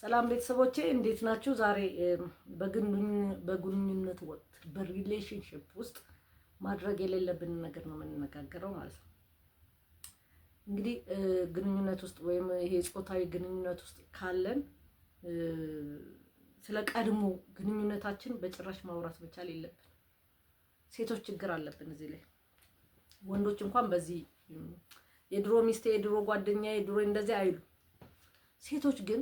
ሰላም ቤተሰቦቼ እንዴት ናችሁ? ዛሬ በግንኙነት ወቅት በሪሌሽንሺፕ ውስጥ ማድረግ የሌለብን ነገር ነው የምንነጋገረው ማለት ነው። እንግዲህ ግንኙነት ውስጥ ወይም ይሄ ጾታዊ ግንኙነት ውስጥ ካለን ስለ ቀድሞ ግንኙነታችን በጭራሽ ማውራት መቻል የለብን። ሴቶች ችግር አለብን እዚህ ላይ። ወንዶች እንኳን በዚህ የድሮ ሚስቴ፣ የድሮ ጓደኛ፣ የድሮ እንደዚህ አይሉ። ሴቶች ግን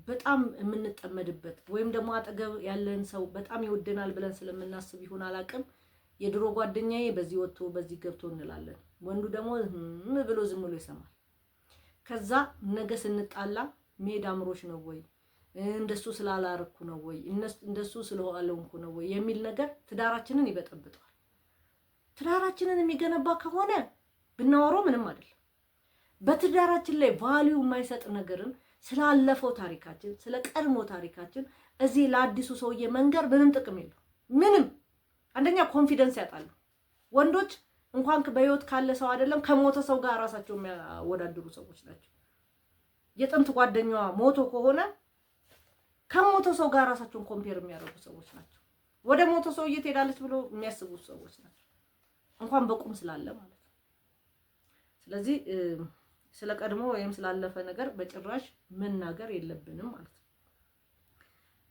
በጣም የምንጠመድበት ወይም ደግሞ አጠገብ ያለን ሰው በጣም ይወደናል ብለን ስለምናስብ ይሆን አላቅም የድሮ ጓደኛዬ በዚህ ወጥቶ በዚህ ገብቶ እንላለን። ወንዱ ደግሞ ብሎ ዝም ብሎ ይሰማል። ከዛ ነገ ስንጣላ መሄድ አምሮሽ ነው ወይ እንደሱ ስላላረኩ ነው ወይ እንደሱ ስለዋለንኩ ነው ወይ የሚል ነገር ትዳራችንን ይበጠብጣል። ትዳራችንን የሚገነባ ከሆነ ብናወራው ምንም አይደለም። በትዳራችን ላይ ቫልዩ የማይሰጥ ነገርን ስላለፈው ታሪካችን ስለ ቀድሞ ታሪካችን እዚህ ለአዲሱ ሰውዬ መንገር ምንም ጥቅም የለው። ምንም አንደኛ ኮንፊደንስ ያጣሉ። ወንዶች እንኳን በህይወት ካለ ሰው አይደለም ከሞተ ሰው ጋር ራሳቸው የሚያወዳድሩ ሰዎች ናቸው። የጥንት ጓደኛዋ ሞቶ ከሆነ ከሞተ ሰው ጋር ራሳቸውን ኮምፔር የሚያደርጉ ሰዎች ናቸው። ወደ ሞተ ሰውዬ ትሄዳለች ብሎ የሚያስቡ ሰዎች ናቸው፣ እንኳን በቁም ስላለ ማለት ነው። ስለዚህ ስለ ቀድሞ ወይም ስላለፈ ነገር በጭራሽ መናገር የለብንም ማለት ነው።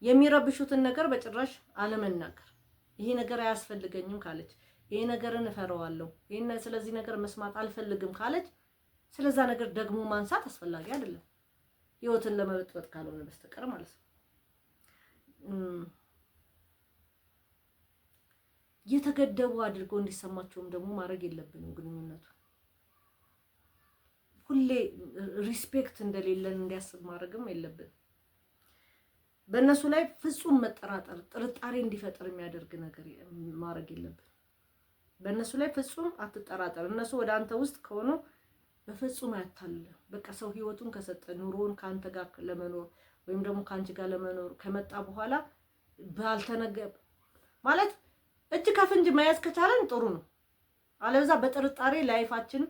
የሚረብሹትን ነገር በጭራሽ አለመናገር። ይሄ ነገር አያስፈልገኝም ካለች፣ ይሄ ነገርን እፈራዋለሁ፣ ስለዚህ ነገር መስማት አልፈልግም ካለች፣ ስለዛ ነገር ደግሞ ማንሳት አስፈላጊ አይደለም፣ ህይወትን ለመበጥበጥ ካልሆነ በስተቀር ማለት ነው። የተገደቡ አድርገው እንዲሰማቸውም ደግሞ ማድረግ የለብንም። ግንኙነቱ ሁሌ ሪስፔክት እንደሌለን እንዲያስብ ማድረግም የለብንም። በእነሱ ላይ ፍጹም መጠራጠር፣ ጥርጣሬ እንዲፈጠር የሚያደርግ ነገር ማድረግ የለብንም። በእነሱ ላይ ፍጹም አትጠራጠር። እነሱ ወደ አንተ ውስጥ ከሆኑ በፍጹም አያታልልም። በቃ ሰው ህይወቱን ከሰጠ ኑሮውን ካንተ ጋር ለመኖር ወይም ደግሞ ካንቺ ጋር ለመኖር ከመጣ በኋላ ባልተነገብ ማለት እጅ ከፍንጅ መያዝ ከቻለን ጥሩ ነው። አለበዛ በጥርጣሬ ላይፋችን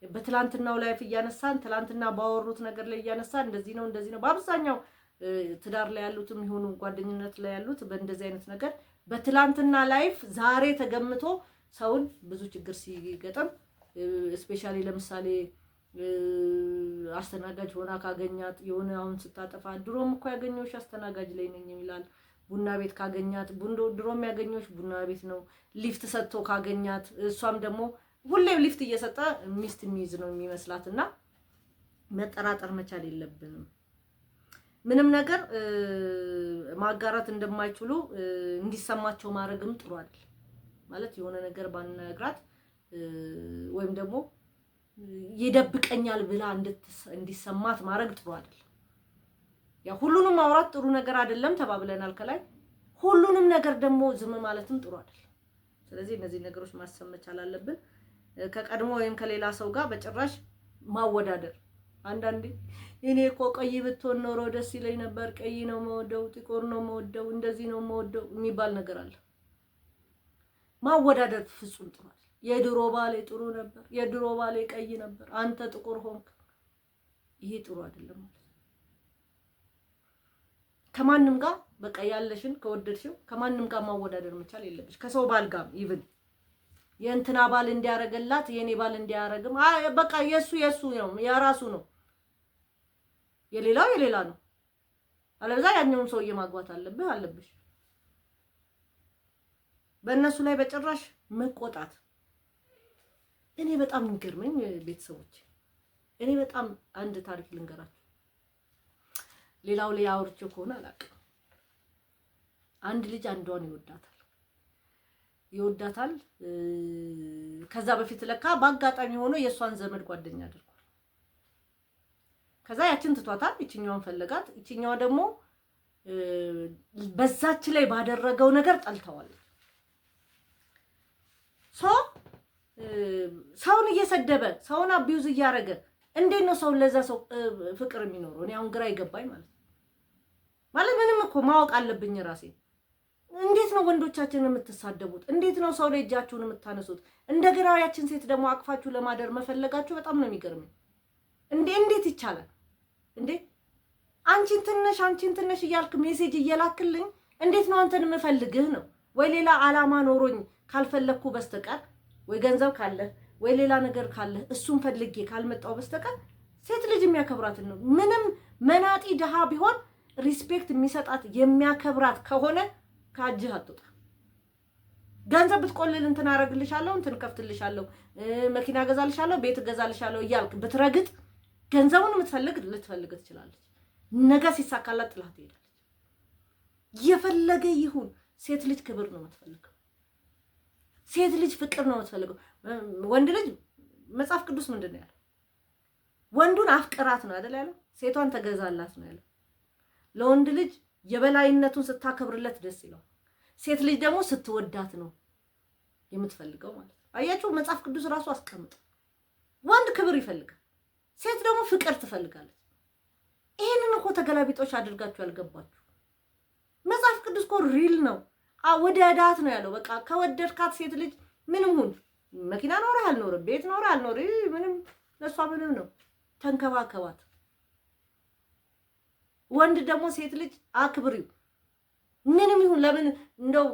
በትላንትናው ላይፍ እያነሳን ትላንትና ባወሩት ነገር ላይ እያነሳን እንደዚህ ነው በአብዛኛው ትዳር ላይ ያሉትም ይሁኑ ጓደኝነት ላይ ያሉት በእንደዚህ አይነት ነገር በትላንትና ላይፍ ዛሬ ተገምቶ ሰውን ብዙ ችግር ሲገጠም ስፔሻሊ ለምሳሌ አስተናጋጅ ሆና ካገኛት የሆነ አሁን ስታጠፋ ድሮም እኮ ያገኘሁሽ አስተናጋጅ ላይ ነኝ ይላል። ቡና ቤት ካገኛት ድሮም ያገኘሁሽ ቡና ቤት ነው። ሊፍት ሰጥቶ ካገኛት እሷም ደግሞ ሁሌም ሊፍት እየሰጠ ሚስት የሚይዝ ነው የሚመስላትና መጠራጠር መቻል የለብንም። ምንም ነገር ማጋራት እንደማይችሉ እንዲሰማቸው ማድረግም ጥሩ አይደል ማለት የሆነ ነገር ባንነግራት ወይም ደግሞ ይደብቀኛል ብላ እንዲሰማት ማድረግ ጥሩ አይደል። ያ ሁሉንም ማውራት ጥሩ ነገር አይደለም ተባብለናል ከላይ። ሁሉንም ነገር ደግሞ ዝም ማለትም ጥሩ አይደል። ስለዚህ እነዚህ ነገሮች ማሰብ መቻል አለብን። ከቀድሞ ወይም ከሌላ ሰው ጋር በጭራሽ ማወዳደር። አንዳንዴ እኔ እኮ ቀይ ብትሆን ኖሮ ደስ ይለኝ ነበር፣ ቀይ ነው የምወደው፣ ጥቁር ነው የምወደው፣ እንደዚህ ነው የምወደው የሚባል ነገር አለ። ማወዳደር ፍጹም ጥሩ አይደል። የድሮ ባሌ ጥሩ ነበር፣ የድሮ ባሌ ቀይ ነበር፣ አንተ ጥቁር ሆንክ፣ ይሄ ጥሩ አይደለም ማለት ነው። ከማንም ጋር በቃ ያለሽን ከወደድሽው ከማንም ጋር ማወዳደር መቻል የለብሽ። ከሰው ባል ጋር ኢቭን የእንትና ባል እንዲያረገላት የኔ ባል እንዲያረግም በቃ የሱ ነው የራሱ ነው፣ የሌላው የሌላ ነው። አለበዛ ያኛውን ሰውዬ ማግባት አለብሽ። በእነሱ ላይ በጭራሽ መቆጣት። እኔ በጣም የሚገርመኝ ቤተሰቦች፣ እኔ በጣም አንድ ታሪክ ልንገራችሁ። ሌላው ላይ አውርቼው ከሆነ አላውቅም። አንድ ልጅ አንዷን ይወዳታል። ከዛ በፊት ለካ በአጋጣሚ ሆኖ የሷን ዘመድ ጓደኛ አድርጓል። ከዛ ያችን ትቷታል፣ ይችኛዋን ፈለጋት። ይችኛዋ ደግሞ በዛች ላይ ባደረገው ነገር ጠልተዋል። ሰውን እየሰደበ ሰውን አቢዩዝ እያደረገ እንዴት ነው ሰው ለዛ ሰው ፍቅር የሚኖረው? እኔ አሁን ግራ ይገባኝ ማለት ምንም እኮ ማወቅ አለብኝ ራሴ። እንዴት ነው ወንዶቻችንን የምትሳደቡት? እንዴት ነው ሰው ላይ እጃችሁን የምታነሱት? እንደገና ያችን ሴት ደግሞ አቅፋችሁ ለማደር መፈለጋችሁ በጣም ነው የሚገርመኝ። እንዴት ይቻላል እንዴ? አንቺን ትንሽ እያልክ ሜሴጅ እየላክልኝ እንዴት ነው አንተን የምፈልግህ ነው? ወይ ሌላ አላማ ኖሮኝ ካልፈለግኩ በስተቀር ወይ ገንዘብ ካለ ወይ ሌላ ነገር ካለ እሱን ፈልጌ ካልመጣው በስተቀር ሴት ልጅ የሚያከብራትን ነው። ምንም መናጢ ድሃ ቢሆን ሪስፔክት የሚሰጣት የሚያከብራት ከሆነ ካጅህ አትወጣ። ገንዘብ ብትቆልል እንትን አረግልሻለሁ፣ እንትን ከፍትልሻለሁ፣ መኪና ገዛልሻለሁ፣ ቤት ገዛልሻለሁ እያልክ ብትረግጥ ገንዘቡን ልትፈልግ ትችላለች። ነገ ሲሳካላት ጥላት ትሄዳለች። የፈለገ ይሁን ሴት ልጅ ክብር ነው የምትፈልገው። ሴት ልጅ ፍቅር ነው የምትፈልገው። ወንድ ልጅ መጽሐፍ ቅዱስ ምንድን ነው ያለው? ወንዱን አፍቅራት ነው አይደል ያለው? ሴቷን ተገዛላት ነው ያለው። ለወንድ ልጅ የበላይነቱን ስታከብርለት ደስ ይለዋል። ሴት ልጅ ደግሞ ስትወዳት ነው የምትፈልገው ማለት ነው። አያችሁ፣ መጽሐፍ ቅዱስ ራሱ አስቀምጧል። ወንድ ክብር ይፈልጋል፣ ሴት ደግሞ ፍቅር ትፈልጋለች። ይሄንን እኮ ተገላቢጦች አድርጋችሁ ያልገባችሁ። መጽሐፍ ቅዱስ እኮ ሪል ነው። ወደዳት ነው ያለው። በቃ ከወደድካት ሴት ልጅ ምንም ሁን፣ መኪና ኖረህ አልኖርህ፣ ቤት ኖረህ አልኖርህ፣ ምንም ለሷ ምንም ነው፣ ተንከባከባት። ወንድ ደግሞ ሴት ልጅ አክብሪው፣ ምንም ይሁን። ለምን እንደው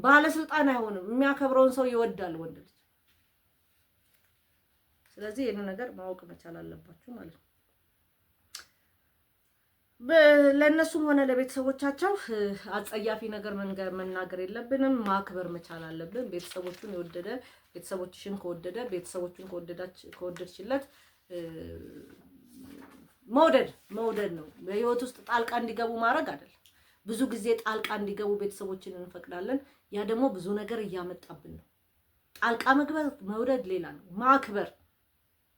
ባለስልጣን አይሆንም፣ የሚያከብረውን ሰው ይወዳል ወንድ ልጅ። ስለዚህ ይሄን ነገር ማወቅ መቻል አለባችሁ ማለት ነው። ለእነሱም ሆነ ለቤተሰቦቻቸው አጸያፊ ነገር መናገር የለብንም። ማክበር መቻል አለብን። ቤተሰቦቹን የወደደ ቤተሰቦችሽን ከወደደ ቤተሰቦቹን ከወደድሽለት መውደድ ነው። በህይወት ውስጥ ጣልቃ እንዲገቡ ማድረግ አይደለም። ብዙ ጊዜ ጣልቃ እንዲገቡ ቤተሰቦችን እንፈቅዳለን። ያ ደግሞ ብዙ ነገር እያመጣብን ነው። ጣልቃ መግባት መውደድ ሌላ ነው። ማክበር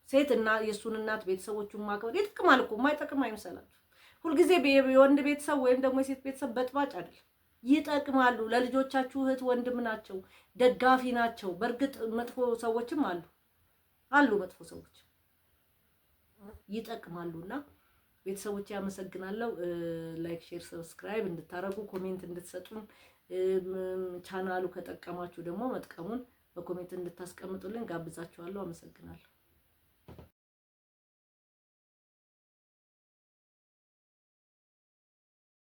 ሴት እና የእሱን እናት ቤተሰቦቹን ማክበር ይጠቅማል እኮ። የማይጠቅም አይምሰላችሁ። ሁልጊዜ የወንድ ቤተሰብ ወይም ደግሞ የሴት ቤተሰብ በጥባጭ አይደለም፣ ይጠቅማሉ። ለልጆቻችሁ እህት ወንድም ናቸው፣ ደጋፊ ናቸው። በእርግጥ መጥፎ ሰዎችም አሉ መጥፎ ሰዎች ይጠቅማሉና ቤተሰቦች ያመሰግናለሁ። ላይክ፣ ሼር፣ ሰብስክራይብ እንድታረጉ ኮሜንት እንድትሰጡን ቻናሉ ከጠቀማችሁ ደግሞ መጥቀሙን በኮሜንት እንድታስቀምጡልን ጋብዛችኋለሁ። አመሰግናለሁ።